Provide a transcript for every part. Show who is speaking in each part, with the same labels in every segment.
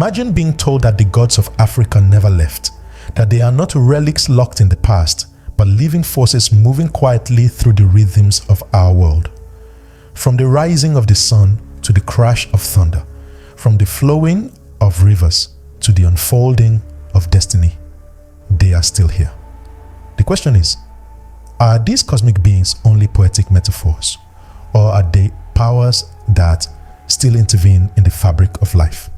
Speaker 1: Imagine being told that the gods of Africa never left, that they are not relics locked in the past, but living forces moving quietly through the rhythms of our world. From the rising of the sun to the crash of thunder, from the flowing of rivers to the unfolding of destiny, they are still here. The question is, are these cosmic beings only poetic metaphors, or are they powers that still intervene in the fabric of life?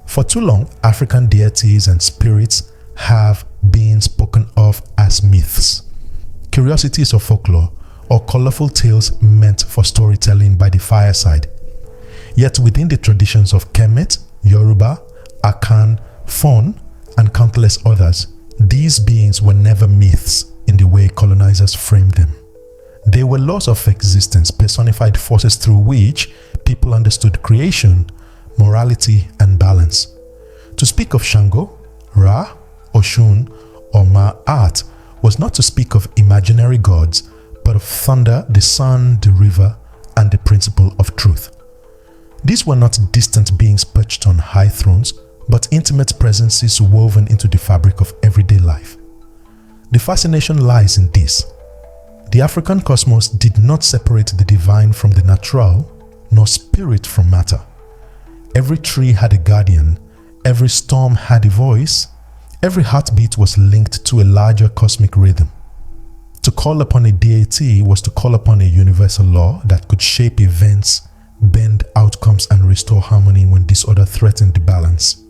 Speaker 1: For too long, African deities and spirits have been spoken of as myths, curiosities of folklore, or colorful tales meant for storytelling by the fireside. Yet within the traditions of Kmet, Yoruba, Akan, Fon, and countless others, these beings were never myths in the way colonizers framed them. They were laws of existence, personified forces through which people understood creation, morality, and balance. To speak of Shango, Ra, Oshun, or Ma'at was not to speak of imaginary gods, but of thunder, the sun, the river, and the principle of truth. These were not distant beings perched on high thrones, but intimate presences woven into the fabric of everyday life. The fascination lies in this. The African cosmos did not separate the divine from the natural, nor spirit from matter. Every tree had a guardian, every storm had a voice, every heartbeat was linked to a larger cosmic rhythm. To call upon a deity was to call upon a universal law that could shape events, bend outcomes, and restore harmony when disorder threatened the balance.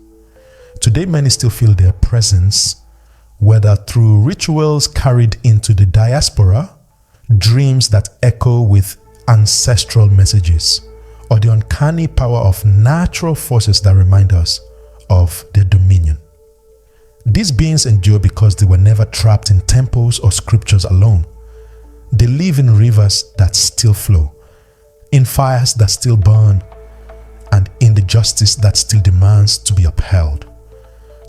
Speaker 1: Today, many still feel their presence, whether through rituals carried into the diaspora, dreams that echo with ancestral messages, or the uncanny power of natural forces that remind us of their dominion. These beings endure because they were never trapped in temples or scriptures alone. They live in rivers that still flow, in fires that still burn, and in the justice that still demands to be upheld.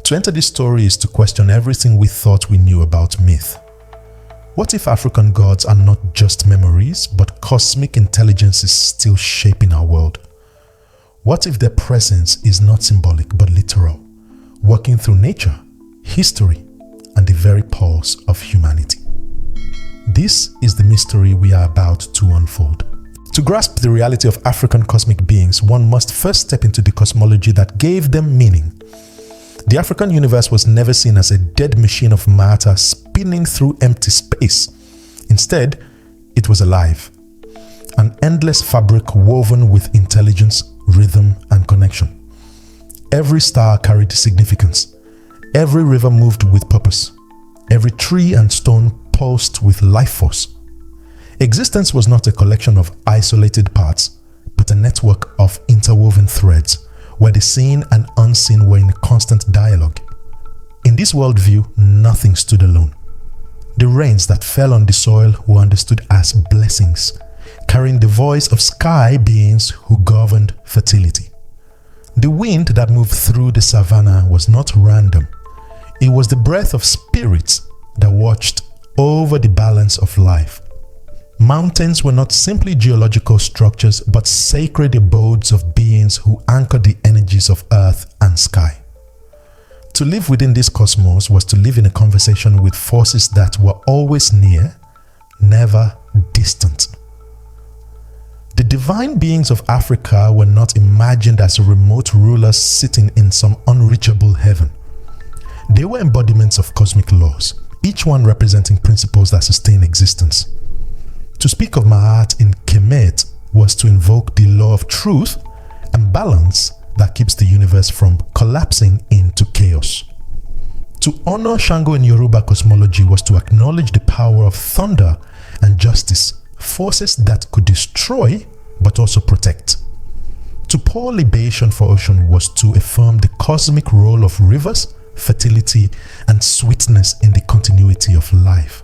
Speaker 1: To enter this story is to question everything we thought we knew about myth. What if African gods are not just memories, but cosmic intelligences still shaping our world? What if their presence is not symbolic but literal, working through nature, history, and the very pulse of humanity? This is the mystery we are about to unfold. To grasp the reality of African cosmic beings, one must first step into the cosmology that gave them meaning. The African universe was never seen as a dead machine of matter spinning through empty space. Instead, it was alive, an endless fabric woven with intelligence, rhythm, and connection. Every star carried significance. Every river moved with purpose. Every tree and stone pulsed with life force. Existence was not a collection of isolated parts, but a network of interwoven threads, where the seen and unseen were in constant dialogue. In this worldview, nothing stood alone. The rains that fell on the soil were understood as blessings, carrying the voice of sky beings who governed fertility. The wind that moved through the savannah was not random. It was the breath of spirits that watched over the balance of life. Mountains were not simply geological structures, but sacred abodes of beings who anchored the energies of earth and sky. To live within this cosmos was to live in a conversation with forces that were always near, never distant. The divine beings of Africa were not imagined as remote rulers sitting in some unreachable heaven. They were embodiments of cosmic laws, each one representing principles that sustain existence. To speak of Ma'at in Kmet was to invoke the law of truth and balance that keeps the universe from collapsing into chaos. To honor Shango in Yoruba cosmology was to acknowledge the power of thunder and justice, forces that could destroy but also protect. To pour libation for Oshun was to affirm the cosmic role of rivers, fertility, and sweetness in the continuity of life.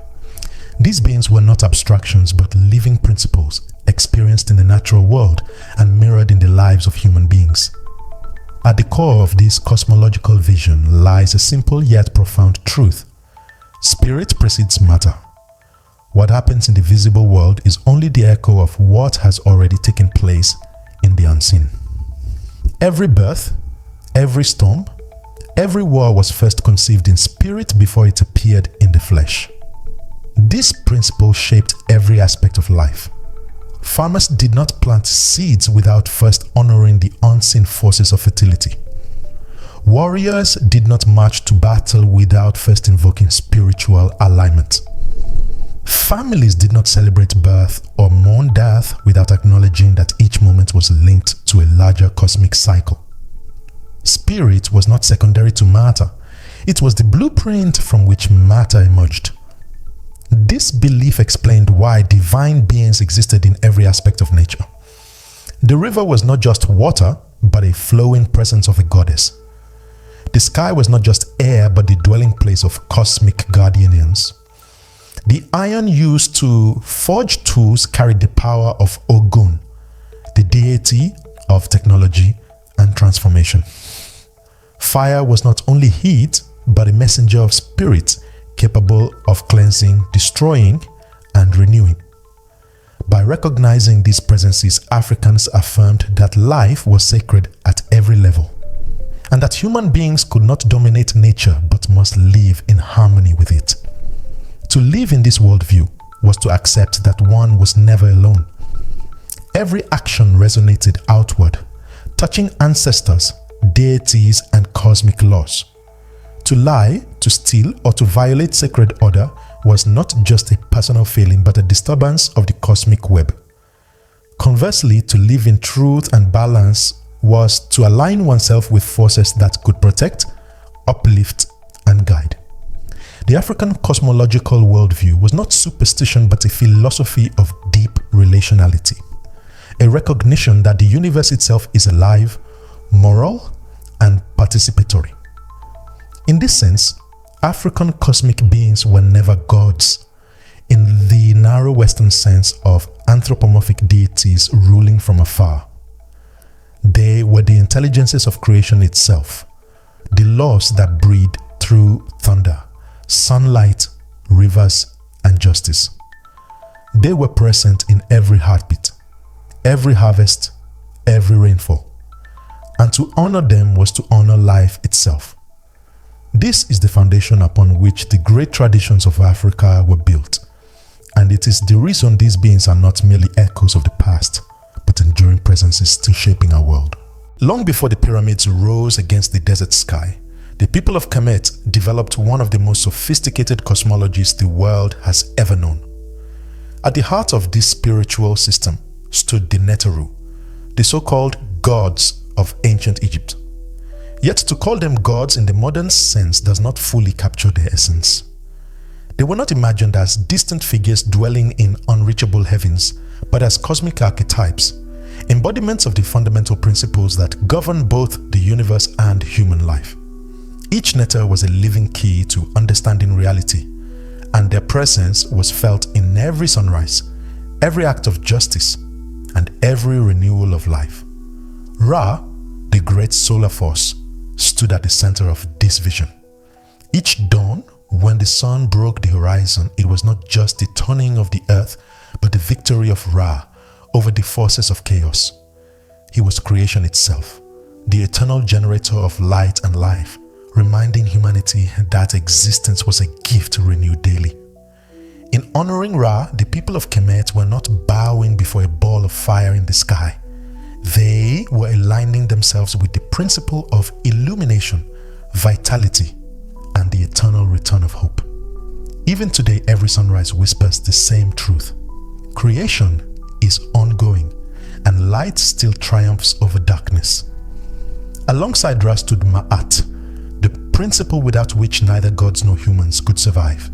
Speaker 1: These beings were not abstractions but living principles experienced in the natural world and mirrored in the lives of human beings. At the core of this cosmological vision lies a simple yet profound truth. Spirit precedes matter. What happens in the visible world is only the echo of what has already taken place in the unseen. Every birth, every storm, every war was first conceived in spirit before it appeared in the flesh. This principle shaped every aspect of life. Farmers did not plant seeds without first honoring the unseen forces of fertility. Warriors did not march to battle without first invoking spiritual alignment. Families did not celebrate birth or mourn death without acknowledging that each moment was linked to a larger cosmic cycle. Spirit was not secondary to matter. It was the blueprint from which matter emerged. This belief explained why divine beings existed in every aspect of nature. The river was not just water, but a flowing presence of a goddess. The sky was not just air, but the dwelling place of cosmic guardians. The iron used to forge tools carried the power of Ogun, the deity of technology and transformation. Fire was not only heat, but a messenger of spirit capable of cleansing, destroying, and renewing. By recognizing these presences, Africans affirmed that life was sacred at every level, and that human beings could not dominate nature but must live in harmony with it. To live in this worldview was to accept that one was never alone. Every action resonated outward, touching ancestors, deities, and cosmic laws. To lie, to steal, or to violate sacred order was not just a personal failing but a disturbance of the cosmic web. Conversely, to live in truth and balance was to align oneself with forces that could protect, uplift, and guide. The African cosmological worldview was not superstition but a philosophy of deep relationality, a recognition that the universe itself is alive, moral, and participatory. In this sense, African cosmic beings were never gods, in the narrow Western sense of anthropomorphic deities ruling from afar. They were the intelligences of creation itself, the laws that breathe through thunder, sunlight, rivers, and justice. They were present in every heartbeat, every harvest, every rainfall. And to honor them was to honor life itself. This is the foundation upon which the great traditions of Africa were built, and it is the reason these beings are not merely echoes of the past, but enduring presences still shaping our world. Long before the pyramids rose against the desert sky, the people of Kmet developed one of the most sophisticated cosmologies the world has ever known. At the heart of this spiritual system stood the netu, the so-called gods of ancient Egypt. Yet to call them gods in the modern sense does not fully capture their essence. They were not imagined as distant figures dwelling in unreachable heavens, but as cosmic archetypes, embodiments of the fundamental principles that govern both the universe and human life. Each netu was a living key to understanding reality, and their presence was felt in every sunrise, every act of justice, and every renewal of life. Ra, the great solar force, stood at the center of this vision. Each dawn, when the sun broke the horizon, it was not just the turning of the earth, but the victory of Ra over the forces of chaos. He was creation itself, the eternal generator of light and life, reminding humanity that existence was a gift renewed daily. In honoring Ra, the people of Kmet were not bowing before a ball of fire in the sky. They were aligning themselves with the principle of illumination, vitality, and the eternal return of hope. Even today, every sunrise whispers the same truth. Creation is ongoing, and light still triumphs over darkness. Alongside Ra stood Ma'at, the principle without which neither gods nor humans could survive.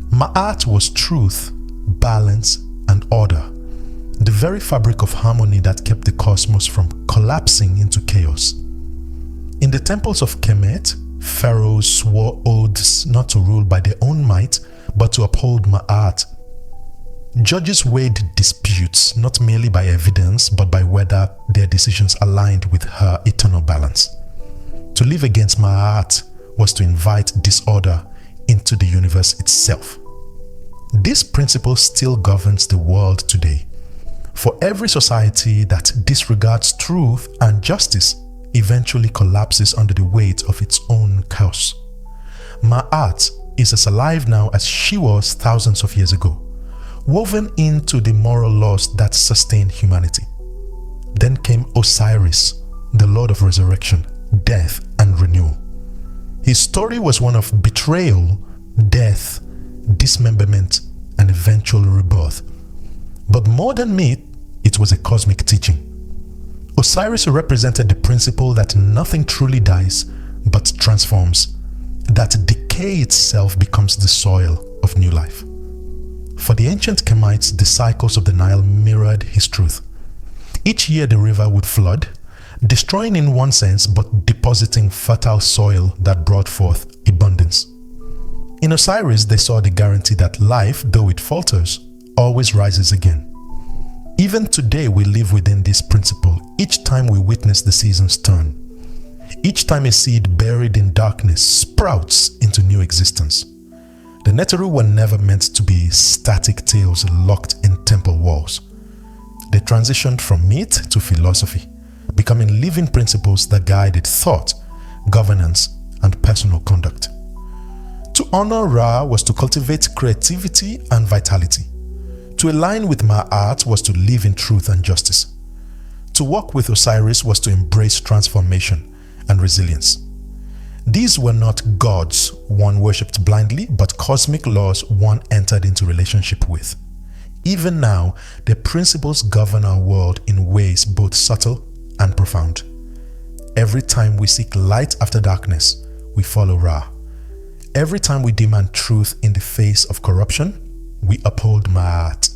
Speaker 1: Ma'at was truth, balance, and order, the very fabric of harmony that kept the cosmos from collapsing into chaos. In the temples of Kmet, pharaohs swore oaths not to rule by their own might, but to uphold Ma'at. Judges weighed disputes not merely by evidence, but by whether their decisions aligned with her eternal balance. To live against Ma'at was to invite disorder into the universe itself. This principle still governs the world today. For every society that disregards truth and justice eventually collapses under the weight of its own chaos. Ma'at is as alive now as she was thousands of years ago, woven into the moral laws that sustain humanity. Then came Osiris, the Lord of resurrection, death, and renewal. His story was one of betrayal, death, dismemberment, and eventual rebirth. But more than myth, it was a cosmic teaching. Osiris represented the principle that nothing truly dies but transforms, that decay itself becomes the soil of new life. For the ancient Kemites, the cycles of the Nile mirrored his truth. Each year the river would flood, destroying in one sense but depositing fertile soil that brought forth abundance. In Osiris, they saw the guarantee that life, though it falters, always rises again. Even today we live within this principle each time we witness the seasons turn. Each time a seed buried in darkness sprouts into new existence. The netu were never meant to be static tales locked in temple walls. They transitioned from myth to philosophy, becoming living principles that guided thought, governance, and personal conduct. To honor Ra was to cultivate creativity and vitality. To align with Ma'at was to live in truth and justice. To walk with Osiris was to embrace transformation and resilience. These were not gods one worshipped blindly, but cosmic laws one entered into relationship with. Even now, their principles govern our world in ways both subtle and profound. Every time we seek light after darkness, we follow Ra. Every time we demand truth in the face of corruption, we uphold Ma'at.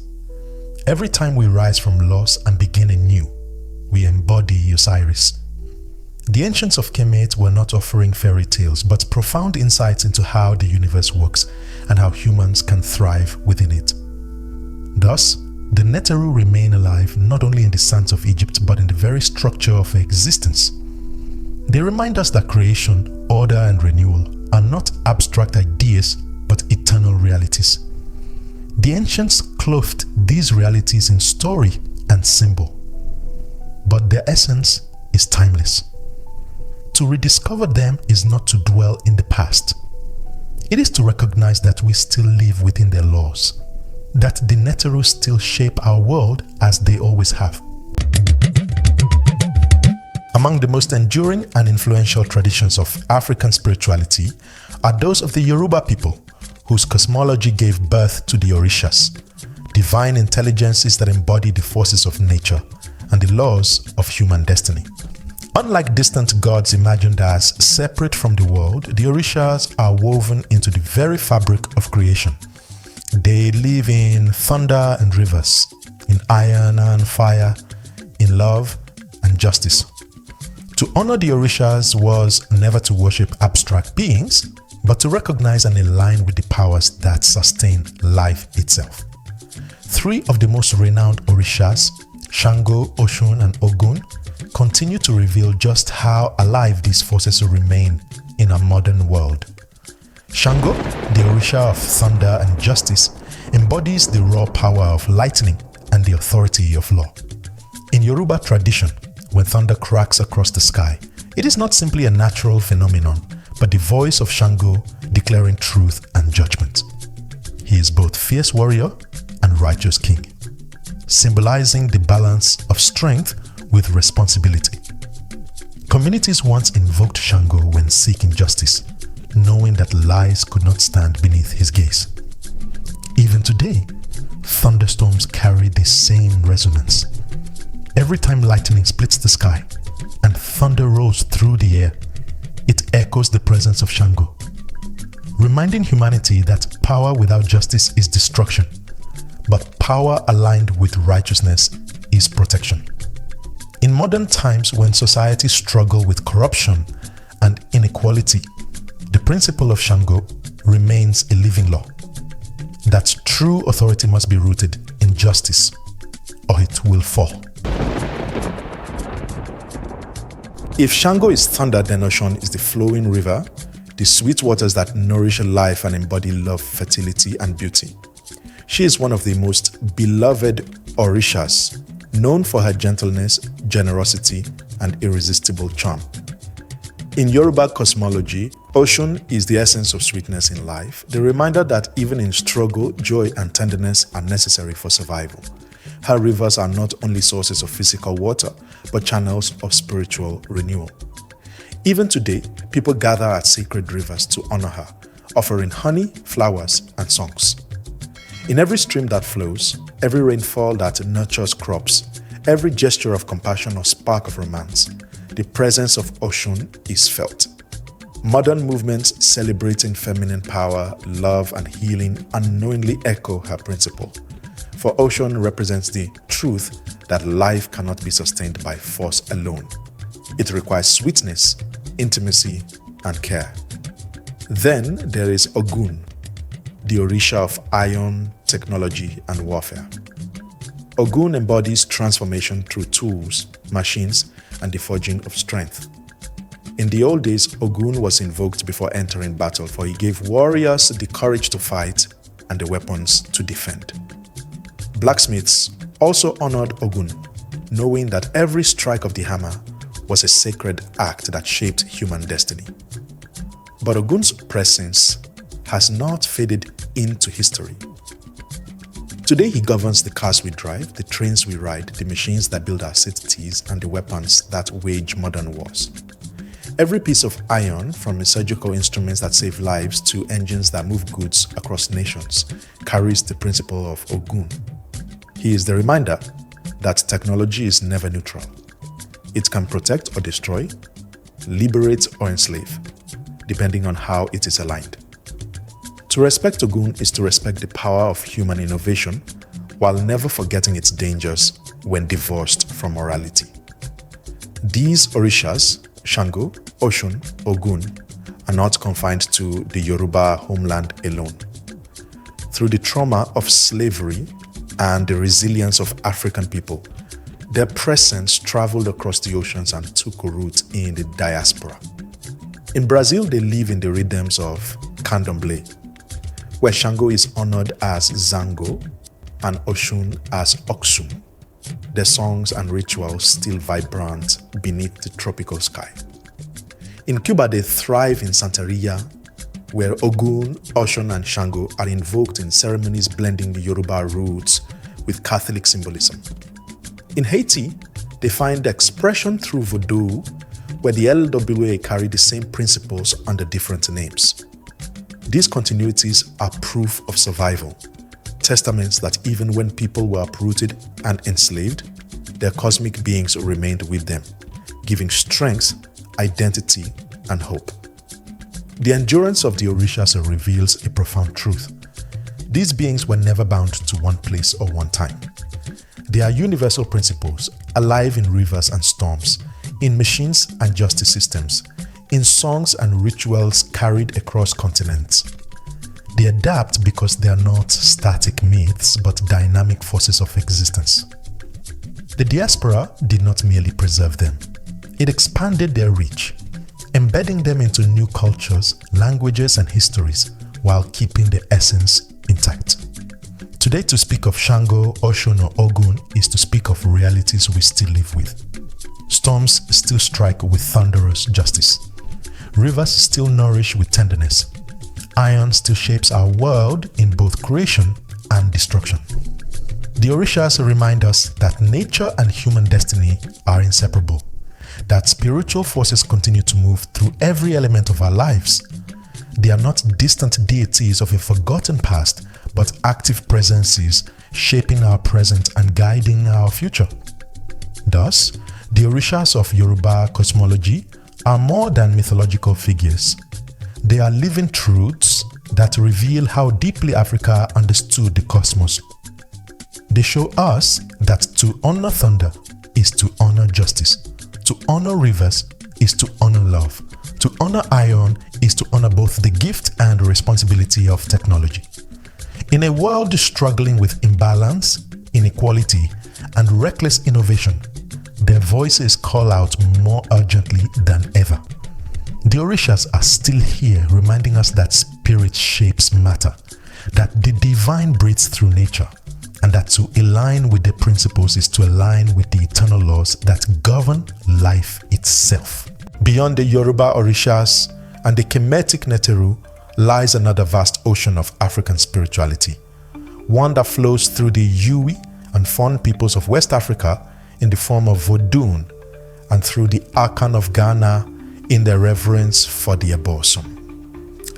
Speaker 1: Every time we rise from loss and begin anew, we embody Osiris. The ancients of Kmet were not offering fairy tales, but profound insights into how the universe works and how humans can thrive within it. Thus, the netu remain alive not only in the sands of Egypt, but in the very structure of existence. They remind us that creation, order, and renewal are not abstract ideas, but eternal realities. The ancients clothed these realities in story and symbol, but their essence is timeless. To rediscover them is not to dwell in the past. It is to recognize that we still live within their laws, that the netu still shape our world as they always have. Among the most enduring and influential traditions of African spirituality are those of the Yoruba people, whose cosmology gave birth to the orishas, divine intelligences that embody the forces of nature and the laws of human destiny. Unlike distant gods imagined as separate from the world, the orishas are woven into the very fabric of creation. They live in thunder and rivers, in iron and fire, in love and justice. To honor the orishas was never to worship abstract beings, but to recognize and align with the powers that sustain life itself. Three of the most renowned orishas, Shango, Oshun, and Ogun, continue to reveal just how alive these forces remain in our modern world. Shango, the orisha of thunder and justice, embodies the raw power of lightning and the authority of law. In Yoruba tradition, when thunder cracks across the sky, it is not simply a natural phenomenon, but the voice of Shango declaring truth and judgment. He is both fierce warrior and righteous king, symbolizing the balance of strength with responsibility. Communities once invoked Shango when seeking justice, knowing that lies could not stand beneath his gaze. Even today, thunderstorms carry the same resonance. Every time lightning splits the sky and thunder rolls through the air, it echoes the presence of Shango, reminding humanity that power without justice is destruction, but power aligned with righteousness is protection. In modern times, when societies struggle with corruption and inequality, the principle of Shango remains a living law, that true authority must be rooted in justice, or it will fall. If Shango is thunder, then Oshun is the flowing river, the sweet waters that nourish life and embody love, fertility, and beauty. She is one of the most beloved orishas, known for her gentleness, generosity, and irresistible charm. In Yoruba cosmology, Oshun is the essence of sweetness in life, the reminder that even in struggle, joy and tenderness are necessary for survival. Her rivers are not only sources of physical water, but channels of spiritual renewal. Even today, people gather at sacred rivers to honor her, offering honey, flowers, and songs. In every stream that flows, every rainfall that nurtures crops, every gesture of compassion or spark of romance, the presence of Oshun is felt. Modern movements celebrating feminine power, love, and healing unknowingly echo her principle. For Oshun represents the truth that life cannot be sustained by force alone. It requires sweetness, intimacy, and care. Then there is Ogun, the orisha of iron, technology, and warfare. Ogun embodies transformation through tools, machines, and the forging of strength. In the old days, Ogun was invoked before entering battle, for he gave warriors the courage to fight and the weapons to defend. Blacksmiths also honored Ogun, knowing that every strike of the hammer was a sacred act that shaped human destiny. But Ogun's presence has not faded into history. Today he governs the cars we drive, the trains we ride, the machines that build our cities, and the weapons that wage modern wars. Every piece of iron, from surgical instruments that save lives to engines that move goods across nations, carries the principle of Ogun. He is the reminder that technology is never neutral. It can protect or destroy, liberate or enslave, depending on how it is aligned. To respect Ogun is to respect the power of human innovation while never forgetting its dangers when divorced from morality. These orishas, Shango, Oshun, Ogun, are not confined to the Yoruba homeland alone. Through the trauma of slavery and the resilience of African people, their presence traveled across the oceans and took root in the diaspora. In Brazil, they live in the rhythms of candomblé, where Shango is honored as Zango and Oshun as Oksum. Their songs and rituals still vibrant beneath the tropical sky. In Cuba, they thrive in Santeria, where Ogun, Oshun, and Shango are invoked in ceremonies blending the Yoruba roots with Catholic symbolism. In Haiti, they find expression through Voodoo, where the LWA carry the same principles under different names. These continuities are proof of survival, testaments that even when people were uprooted and enslaved, their cosmic beings remained with them, giving strength, identity, and hope. The endurance of the orishas reveals a profound truth. These beings were never bound to one place or one time. They are universal principles, alive in rivers and storms, in machines and justice systems, in songs and rituals carried across continents. They adapt because they are not static myths but dynamic forces of existence. The diaspora did not merely preserve them. It expanded their reach, embedding them into new cultures, languages, and histories while keeping the essence intact. Today, to speak of Shango, Oshun, or Ogun is to speak of realities we still live with. Storms still strike with thunderous justice. Rivers still nourish with tenderness. Iron still shapes our world in both creation and destruction. The orishas remind us that nature and human destiny are inseparable, that spiritual forces continue to move through every element of our lives. They are not distant deities of a forgotten past, but active presences shaping our present and guiding our future. Thus, the orishas of Yoruba cosmology are more than mythological figures. They are living truths that reveal how deeply Africa understood the cosmos. They show us that to honor thunder is to honor justice. To honor rivers is to honor love. To honor iron is to honor both the gift and responsibility of technology. In a world struggling with imbalance, inequality, and reckless innovation, their voices call out more urgently than ever. The orishas are still here, reminding us that spirit shapes matter, that the divine breathes through nature, and that to align with the principles is to align with the eternal laws that govern life itself. Beyond the Yoruba orishas and the Kemetic netu lies another vast ocean of African spirituality, one that flows through the Iwi and Fon peoples of West Africa in the form of Vodun, and through the Akan of Ghana in their reverence for the Abosom.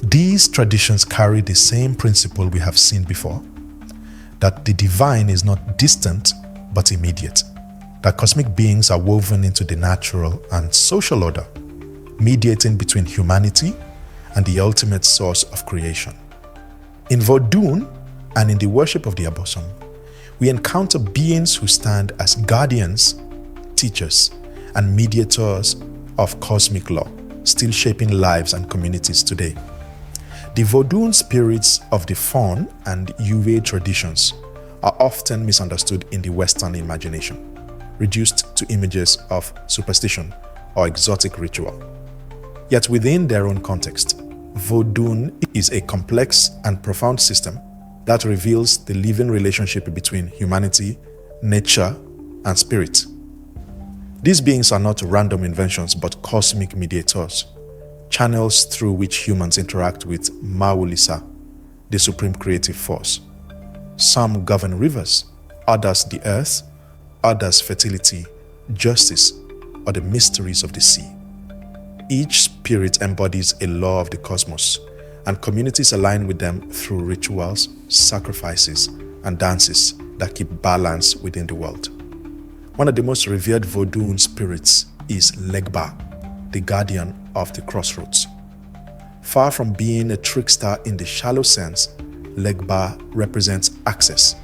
Speaker 1: These traditions carry the same principle we have seen before, that the divine is not distant but immediate, that cosmic beings are woven into the natural and social order, mediating between humanity and the ultimate source of creation. In Vodun and in the worship of the Abosom, we encounter beings who stand as guardians, teachers, and mediators of cosmic law, still shaping lives and communities today. The Vodun spirits of the Fon and Iwi traditions are often misunderstood in the Western imagination, reduced to images of superstition or exotic ritual. Yet within their own context, Vodun is a complex and profound system that reveals the living relationship between humanity, nature, and spirit. These beings are not random inventions but cosmic mediators, channels through which humans interact with Mawulisa, the supreme creative force. Some govern rivers, others the earth, others fertility, justice, or the mysteries of the sea. Each spirit embodies a law of the cosmos, and communities align with them through rituals, sacrifices, and dances that keep balance within the world. One of the most revered Vodun spirits is Legba, the guardian of the crossroads. Far from being a trickster in the shallow sense, Legba represents access.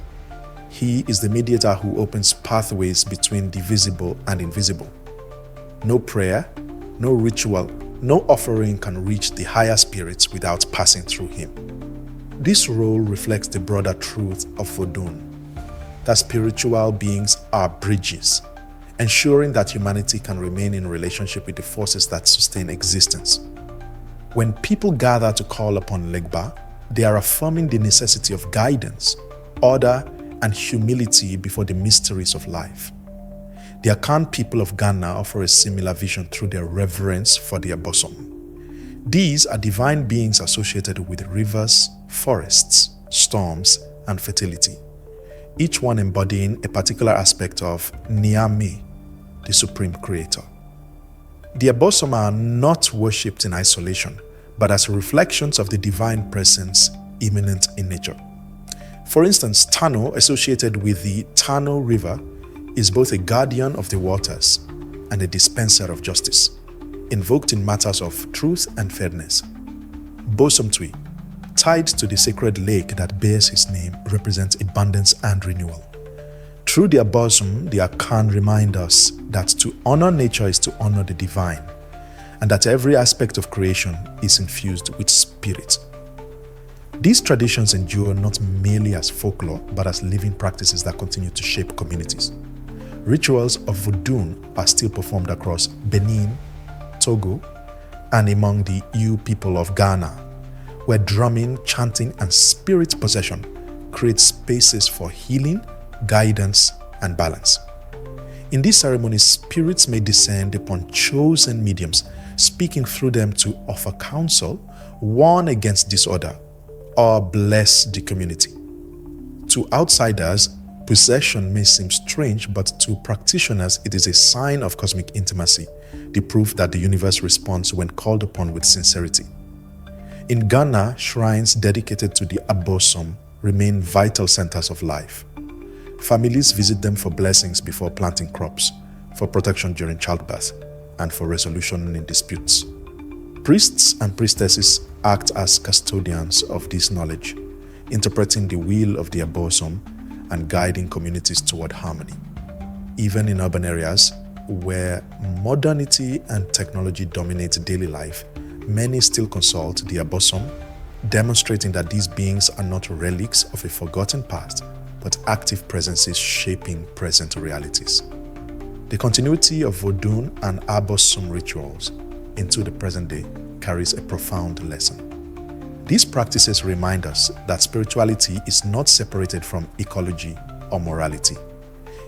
Speaker 1: He is the mediator who opens pathways between the visible and invisible. No prayer, no ritual, no offering can reach the higher spirits without passing through him. This role reflects the broader truth of Vodun, that spiritual beings are bridges, ensuring that humanity can remain in relationship with the forces that sustain existence. When people gather to call upon Legba, they are affirming the necessity of guidance, order, and humility before the mysteries of life. The Akan people of Ghana offer a similar vision through their reverence for the Abosom. These are divine beings associated with rivers, forests, storms, and fertility, each one embodying a particular aspect of Nyame, the supreme creator. The Abosom are not worshipped in isolation, but as reflections of the divine presence immanent in nature. For instance, Tano, associated with the Tano River, is both a guardian of the waters and a dispenser of justice, invoked in matters of truth and fairness. Bosomtwi, tied to the sacred lake that bears his name, represents abundance and renewal. Through the Abosom, the Akan remind us that to honor nature is to honor the divine, and that every aspect of creation is infused with spirit. These traditions endure not merely as folklore, but as living practices that continue to shape communities. Rituals of Vodun are still performed across Benin, Togo, and among the Iwi people of Ghana, where drumming, chanting, and spirit possession create spaces for healing, guidance, and balance. In these ceremonies, spirits may descend upon chosen mediums, speaking through them to offer counsel, warn against disorder, or bless the community. To outsiders, possession may seem strange, but to practitioners, it is a sign of cosmic intimacy, the proof that the universe responds when called upon with sincerity. In Ghana, shrines dedicated to the Abosom remain vital centers of life. Families visit them for blessings before planting crops, for protection during childbirth, and for resolution in disputes. Priests and priestesses act as custodians of this knowledge, interpreting the will of the Abosom and guiding communities toward harmony. Even in urban areas where modernity and technology dominate daily life, many still consult the Abosom, demonstrating that these beings are not relics of a forgotten past, but active presences shaping present realities. The continuity of Vodun and Abosom rituals into the present day carries a profound lesson. These practices remind us that spirituality is not separated from ecology or morality.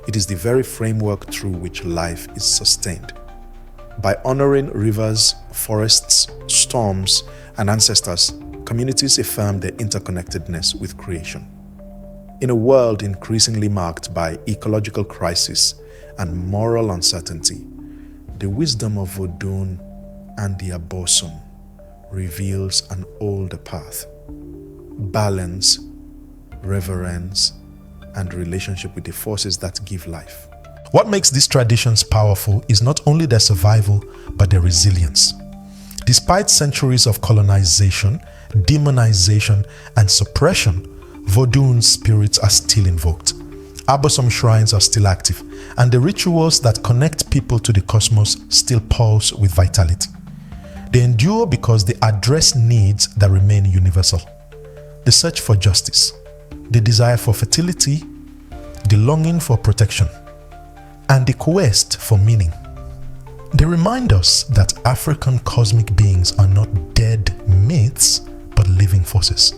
Speaker 1: It is the very framework through which life is sustained. By honoring rivers, forests, storms, and ancestors, communities affirm their interconnectedness with creation. In a world increasingly marked by ecological crisis and moral uncertainty, the wisdom of Vodun and the Abosom reveals an older path: balance, reverence, and relationship with the forces that give life. What makes these traditions powerful is not only their survival, but their resilience. Despite centuries of colonization, demonization, and suppression, Vodun spirits are still invoked. Abosom shrines are still active, and the rituals that connect people to the cosmos still pulse with vitality. They endure because they address needs that remain universal: the search for justice, the desire for fertility, the longing for protection, and the quest for meaning. They remind us that African cosmic beings are not dead myths, but living forces,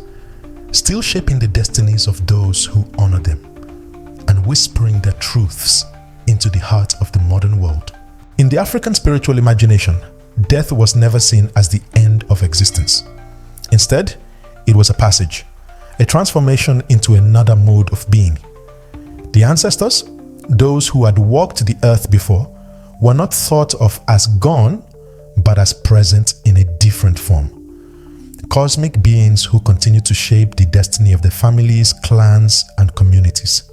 Speaker 1: still shaping the destinies of those who honor them and whispering their truths into the heart of the modern world. In the African spiritual imagination, death was never seen as the end of existence. Instead, it was a passage, a transformation into another mode of being. The ancestors, those who had walked the earth before, were not thought of as gone, but as present in a different form. Cosmic beings who continue to shape the destiny of their families, clans, and communities.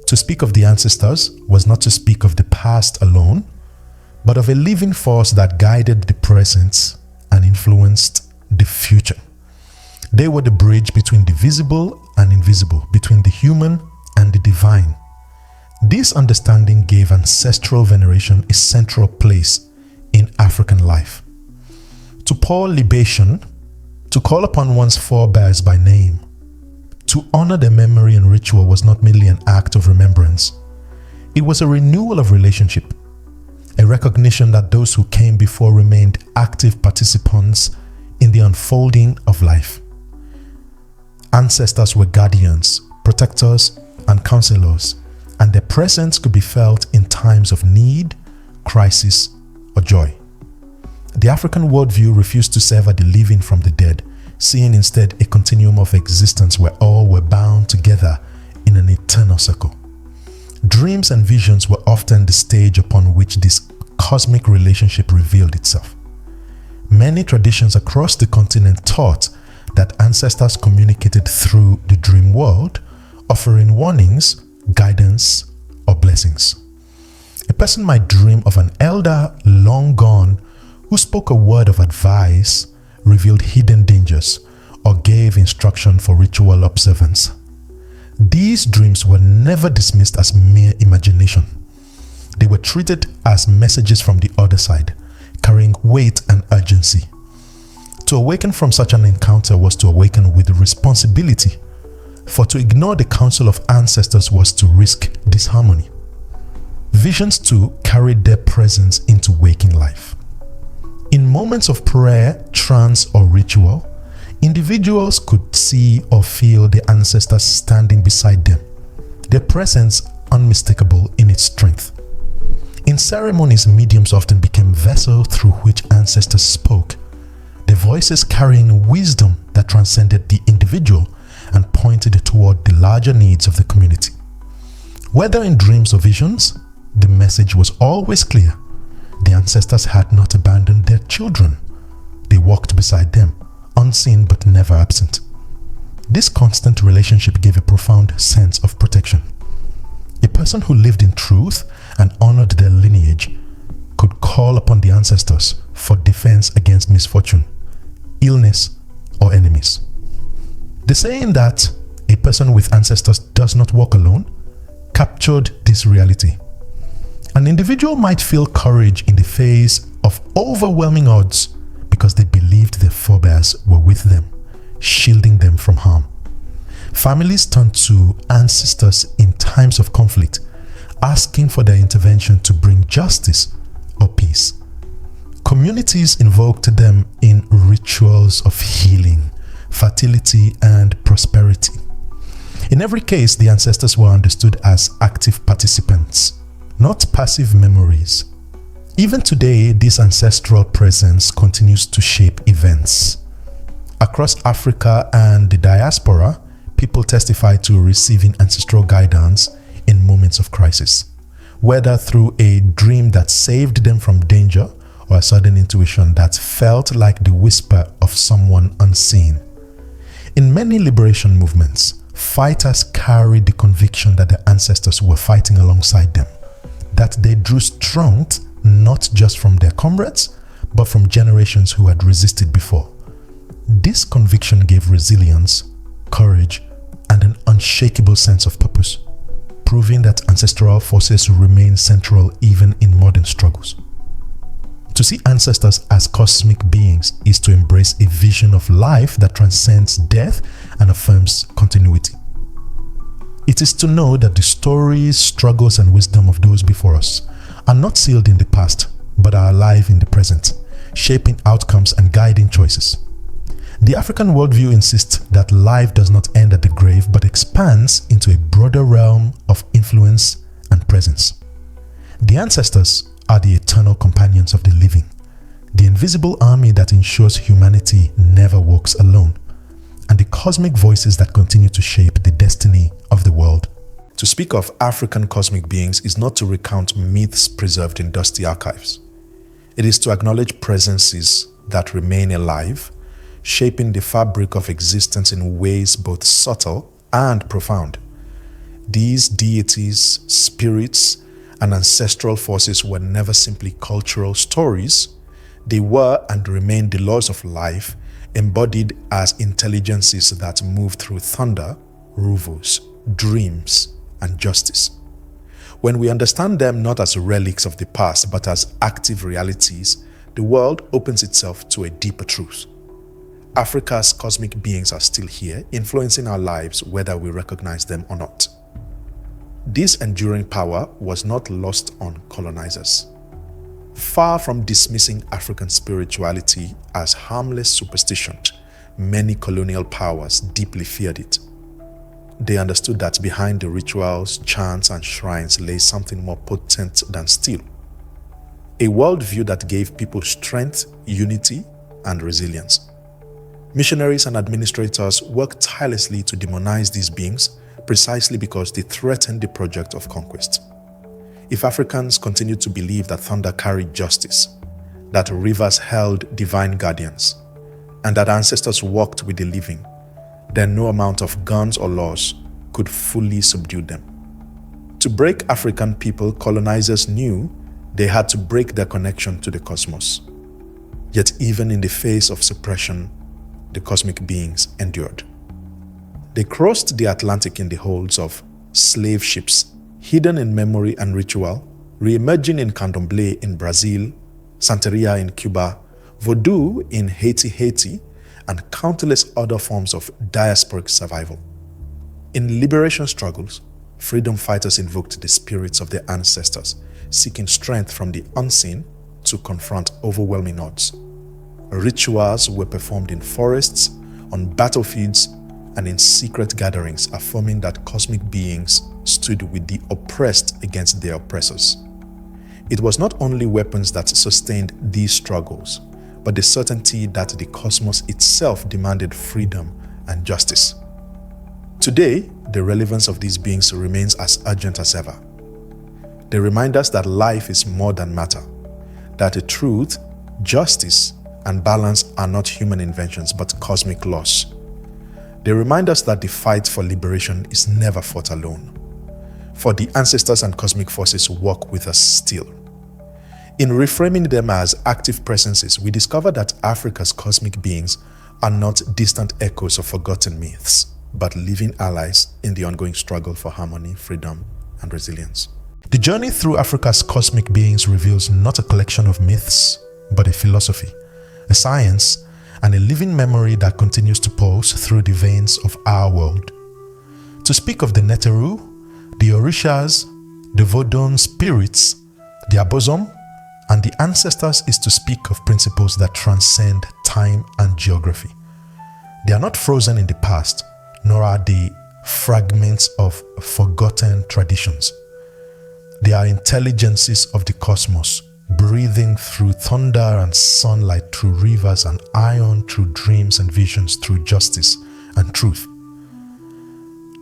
Speaker 1: To speak of the ancestors was not to speak of the past alone, but of a living force that guided the present and influenced the future. They were the bridge between the visible and invisible, between the human and the divine. This understanding gave ancestral veneration a central place in African life. To pour libation, to call upon one's forebears by name, to honor their memory and ritual was not merely an act of remembrance. It was a renewal of relationship, a recognition that those who came before remained active participants in the unfolding of life. Ancestors were guardians, protectors, and counselors, and their presence could be felt in times of need, crisis, or joy. The African worldview refused to sever the living from the dead, seeing instead a continuum of existence where all were bound together in an eternal circle. Dreams and visions were often the stage upon which this cosmic relationship revealed itself. Many traditions across the continent taught that ancestors communicated through the dream world, offering warnings, guidance, or blessings. A person might dream of an elder long gone who spoke a word of advice, revealed hidden dangers, or gave instruction for ritual observance. These dreams were never dismissed as mere imagination. They were treated as messages from the other side, carrying weight and urgency. To awaken from such an encounter was to awaken with responsibility, for to ignore the counsel of ancestors was to risk disharmony. Visions too carried their presence into waking life. In moments of prayer, trance, or ritual, individuals could see or feel the ancestors standing beside them, their presence unmistakable in its strength. In ceremonies, mediums often became vessels through which ancestors spoke, their voices carrying wisdom that transcended the individual and pointed toward the larger needs of the community. Whether in dreams or visions, the message was always clear. The ancestors had not abandoned their children. They walked beside them, unseen but never absent. This constant relationship gave a profound sense of protection. A person who lived in truth and honored their lineage could call upon the ancestors for defense against misfortune, illness, or enemies. The saying that a person with ancestors does not walk alone captured this reality. An individual might feel courage in the face of overwhelming odds because they believed their forebears were with them, shielding them from harm. Families turned to ancestors in times of conflict, asking for their intervention to bring justice or peace. Communities invoked them in rituals of healing, fertility, and prosperity. In every case, the ancestors were understood as active participants, not passive memories. Even today, this ancestral presence continues to shape events. Across Africa and the diaspora, people testify to receiving ancestral guidance in moments of crisis, whether through a dream that saved them from danger or a sudden intuition that felt like the whisper of someone unseen. In many liberation movements, fighters carried the conviction that their ancestors were fighting alongside them, that they drew strength not just from their comrades, but from generations who had resisted before. This conviction gave resilience, courage, and an unshakable sense of purpose, proving that ancestral forces remain central even in modern struggles. To see ancestors as cosmic beings is to embrace a vision of life that transcends death and affirms continuity. It is to know that the stories, struggles, and wisdom of those before us are not sealed in the past, but are alive in the present, shaping outcomes and guiding choices. The African worldview insists that life does not end at the grave, but expands into a broader realm of influence and presence. The ancestors are the eternal companions of the living, the invisible army that ensures humanity never walks alone, and the cosmic voices that continue to shape the destiny of the world. To speak of African cosmic beings is not to recount myths preserved in dusty archives. It is to acknowledge presences that remain alive, shaping the fabric of existence in ways both subtle and profound. These deities, spirits, and ancestral forces were never simply cultural stories. They were and remain the laws of life, embodied as intelligences that move through thunder, ruvos, dreams, and justice. When we understand them not as relics of the past, but as active realities, the world opens itself to a deeper truth. Africa's cosmic beings are still here, influencing our lives whether we recognize them or not. This enduring power was not lost on colonizers. Far from dismissing African spirituality as harmless superstition, many colonial powers deeply feared it. They understood that behind the rituals, chants, and shrines lay something more potent than steel. A worldview that gave people strength, unity, and resilience. Missionaries and administrators worked tirelessly to demonize these beings precisely because they threatened the project of conquest. If Africans continued to believe that thunder carried justice, that rivers held divine guardians, and that ancestors walked with the living, then no amount of guns or laws could fully subdue them. To break African people, colonizers knew they had to break their connection to the cosmos. Yet even in the face of suppression, the cosmic beings endured. They crossed the Atlantic in the holds of slave ships, hidden in memory and ritual, re-emerging in Candomblé in Brazil, Santeria in Cuba, Voodoo in Haiti, and countless other forms of diasporic survival. In liberation struggles, freedom fighters invoked the spirits of their ancestors, seeking strength from the unseen to confront overwhelming odds. Rituals were performed in forests, on battlefields, and in secret gatherings, affirming that cosmic beings stood with the oppressed against their oppressors. It was not only weapons that sustained these struggles, but the certainty that the cosmos itself demanded freedom and justice. Today, the relevance of these beings remains as urgent as ever. They remind us that life is more than matter, that the truth, justice, and balance are not human inventions but cosmic laws. They remind us that the fight for liberation is never fought alone, for the ancestors and cosmic forces walk with us still. In reframing them as active presences, we discover that Africa's cosmic beings are not distant echoes of forgotten myths, but living allies in the ongoing struggle for harmony, freedom, and resilience. The journey through Africa's cosmic beings reveals not a collection of myths, but a philosophy, a science, and a living memory that continues to pulse through the veins of our world. To speak of the netu, the orishas, the Vodun spirits, the Abosom, and the ancestors is to speak of principles that transcend time and geography. They are not frozen in the past, nor are they fragments of forgotten traditions. They are intelligences of the cosmos, breathing through thunder and sunlight, through rivers and iron, through dreams and visions, through justice and truth.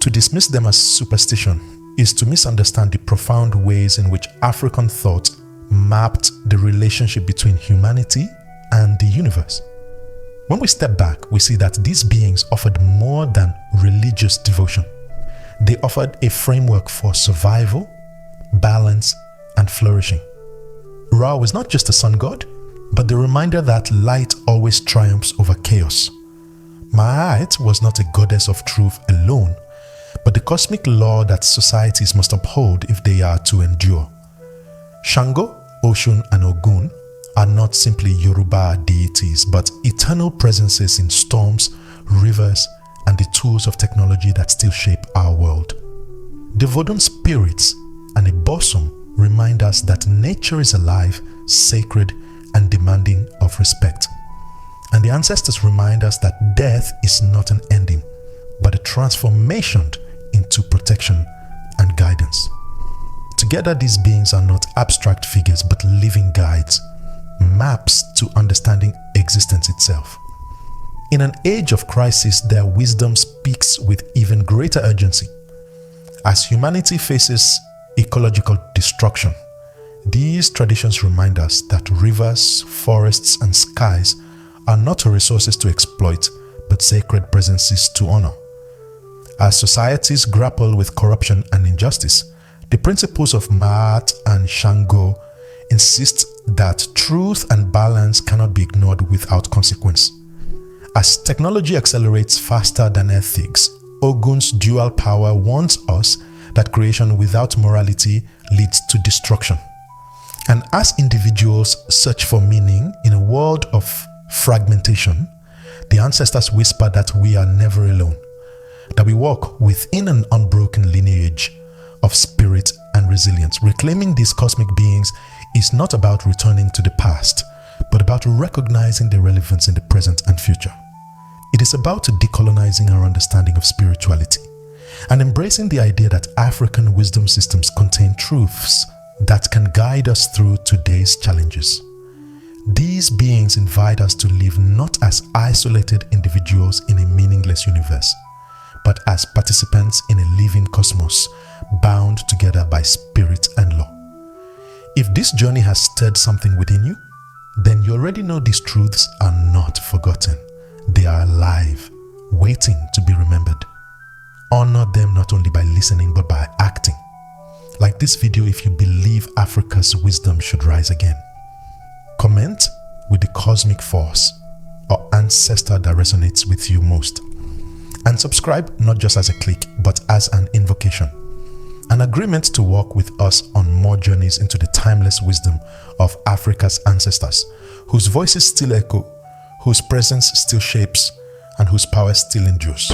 Speaker 1: To dismiss them as superstition is to misunderstand the profound ways in which African thought mapped the relationship between humanity and the universe. When we step back, we see that these beings offered more than religious devotion. They offered a framework for survival, balance, and flourishing. Ra was not just a sun god, but the reminder that light always triumphs over chaos. Ma'at was not a goddess of truth alone, but the cosmic law that societies must uphold if they are to endure. Shango, Oshun, and Ogun are not simply Yoruba deities, but eternal presences in storms, rivers, and the tools of technology that still shape our world. The Vodun spirits and Abosom remind us that nature is alive, sacred, and demanding of respect. And the ancestors remind us that death is not an ending, but a transformation into protection and guidance. Together, these beings are not abstract figures, but living guides, maps to understanding existence itself. In an age of crisis, their wisdom speaks with even greater urgency. As humanity faces ecological destruction, these traditions remind us that rivers, forests, and skies are not resources to exploit, but sacred presences to honor. As societies grapple with corruption and injustice, the principles of Ma'at and Shango insist that truth and balance cannot be ignored without consequence. As technology accelerates faster than ethics, Ogun's dual power warns us that creation without morality leads to destruction. And as individuals search for meaning in a world of fragmentation, the ancestors whisper that we are never alone, that we walk within an unbroken lineage of spirit and resilience. Reclaiming these cosmic beings is not about returning to the past, but about recognizing their relevance in the present and future. It is about decolonizing our understanding of spirituality and embracing the idea that African wisdom systems contain truths that can guide us through today's challenges. These beings invite us to live not as isolated individuals in a meaningless universe, but as participants in a living cosmos bound together by spirit and law. If this journey has stirred something within you, then you already know these truths are not forgotten. They are alive, waiting to be remembered. Honor them not only by listening, but by acting. Like this video if you believe Africa's wisdom should rise again. Comment with the cosmic force or ancestor that resonates with you most. And subscribe not just as a click, but as an invocation. An agreement to walk with us on more journeys into the timeless wisdom of Africa's ancestors, whose voices still echo, whose presence still shapes, and whose power still endures.